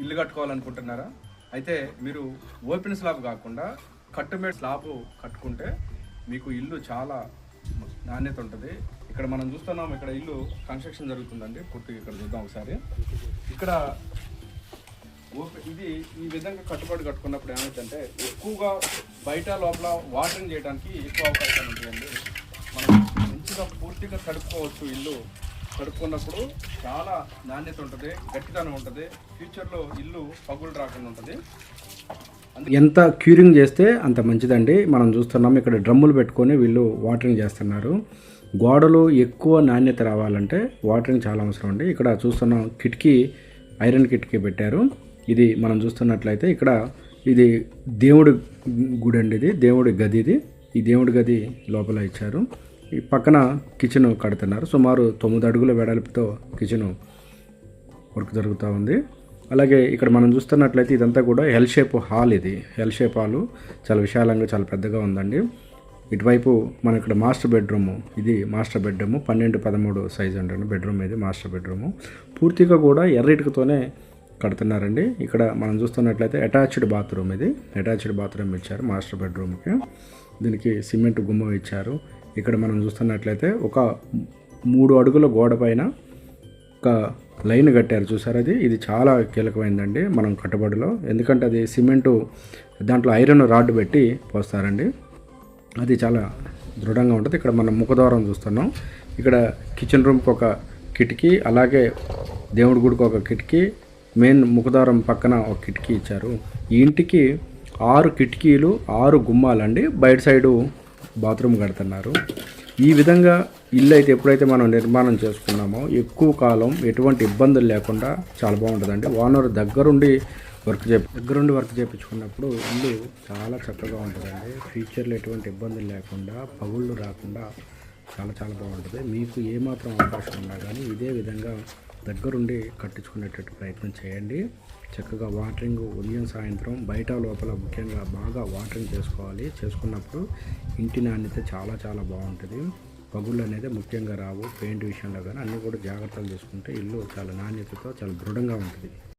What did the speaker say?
ఇల్లు కట్టుకోవాలనుకుంటున్నారా? అయితే మీరు ఓపెన్ స్లాబ్ కాకుండా కట్టుమేడ్ స్లాబ్ కట్టుకుంటే మీకు ఇల్లు చాలా నాణ్యత ఉంటుంది. ఇక్కడ మనం చూస్తున్నాం, ఇక్కడ ఇల్లు కన్స్ట్రక్షన్ జరుగుతుందండి. పూర్తిగా ఇక్కడ చూద్దాం ఒకసారి. ఇక్కడ ఇది ఈ విధంగా కట్టుబడి కట్టుకున్నప్పుడు ఏమైందంటే ఎక్కువగా బయట లోపల వాటరింగ్ చేయడానికి ఎక్కువ అవకాశాలు ఉంటాయండి. మనం మంచిగా పూర్తిగా తడుపుకోవచ్చు. ఇల్లు కడుక్కున్నప్పుడు చాలా నాణ్యత ఉంటుంది, గట్టిదనం ఉంటుంది. ఫ్యూచర్లో ఇల్లు పగులు రాకుండా ఉంటుంది. ఎంత క్యూరింగ్ చేస్తే అంత మంచిదండి. మనం చూస్తున్నాం ఇక్కడ డ్రమ్ములు పెట్టుకొని వీళ్ళు వాటరింగ్ చేస్తున్నారు. గోడలు ఎక్కువ నాణ్యత రావాలంటే వాటరింగ్ చాలా అవసరం అండి. ఇక్కడ చూస్తున్నాం కిటికీ, ఐరన్ కిటికీ పెట్టారు. ఇది మనం చూస్తున్నట్లయితే ఇక్కడ ఇది దేవుడి గుడి అండి. ఇది దేవుడి గది. ఈ దేవుడి గది లోపల ఇచ్చారు. ఈ పక్కన కిచెన్ కడుతున్నారు. సుమారు 9 అడుగుల వెడల్పుతో కిచెన్ వర్క్ జరుగుతూ ఉంది. అలాగే ఇక్కడ మనం చూస్తున్నట్లయితే ఇదంతా కూడా ఎల్ షేప్ హాల్. ఇది ఎల్ షేప్ హాలు చాలా విశాలంగా చాలా పెద్దగా ఉందండి. ఇటువైపు మనం ఇక్కడ మాస్టర్ బెడ్రూము, ఇది మాస్టర్ బెడ్రూము 12-13 సైజు ఉంటుంది బెడ్రూమ్. ఇది మాస్టర్ బెడ్రూము పూర్తిగా కూడా ఎర్రిటికతోనే కడుతున్నారండి. ఇక్కడ మనం చూస్తున్నట్లయితే అటాచ్డ్ బాత్రూమ్. ఇది అటాచ్డ్ బాత్రూమ్ ఇచ్చారు మాస్టర్ బెడ్రూమ్కి. దీనికి సిమెంట్ గుమ్మం ఇచ్చారు. ఇక్కడ మనం చూస్తున్నట్లయితే ఒక 3 అడుగుల గోడ పైన ఒక లైన్ కట్టారు చూసారు. ఇది చాలా కీలకమైందండి మనం కట్టుబడిలో. ఎందుకంటే అది సిమెంటు దాంట్లో ఐరన్ రాడ్ పెట్టి పోస్తారండి. అది చాలా దృఢంగా ఉంటుంది. ఇక్కడ మనం ముఖద్వారం చూస్తున్నాం. ఇక్కడ కిచెన్ రూమ్కి ఒక కిటికీ, అలాగే దేవుడి గుడికి ఒక కిటికీ, మెయిన్ ముఖద్వారం పక్కన ఒక కిటికీ ఇచ్చారు. ఈ ఇంటికి 6 కిటికీలు 6 గుమ్మాలండి. బయట సైడు బాత్రూమ్ కడుతున్నారు. ఈ విధంగా ఇల్లు అయితే ఎప్పుడైతే మనం నిర్మాణం చేసుకున్నామో ఎక్కువ కాలం ఎటువంటి ఇబ్బందులు లేకుండా చాలా బాగుంటుందండి. ఓనర్ దగ్గరుండి వర్క్ చేయించుకున్నప్పుడు ఇల్లు చాలా చక్కగా ఉంటుందండి. ఫ్యూచర్లో ఎటువంటి ఇబ్బందులు లేకుండా, పగుళ్ళు రాకుండా చాలా చాలా బాగుంటుంది. మీకు ఏమాత్రం అవకాశం ఉన్నా కానీ ఇదే విధంగా దగ్గరుండి కట్టించుకునేటట్టు ప్రయత్నం చేయండి. చక్కగా వాటరింగ్ ఉదయం సాయంత్రం బయట లోపల ముఖ్యంగా బాగా వాటరింగ్ చేసుకోవాలి. చేసుకున్నప్పుడు ఇంటి నాణ్యత చాలా చాలా బాగుంటుంది. పగుళ్ళు అనేది ముఖ్యంగా రావు. పెయింట్ విషయంలో కానీ అన్నీ కూడా జాగ్రత్తలు తీసుకుంటే ఇల్లు చాలా నాణ్యతతో చాలా దృఢంగా ఉంటుంది.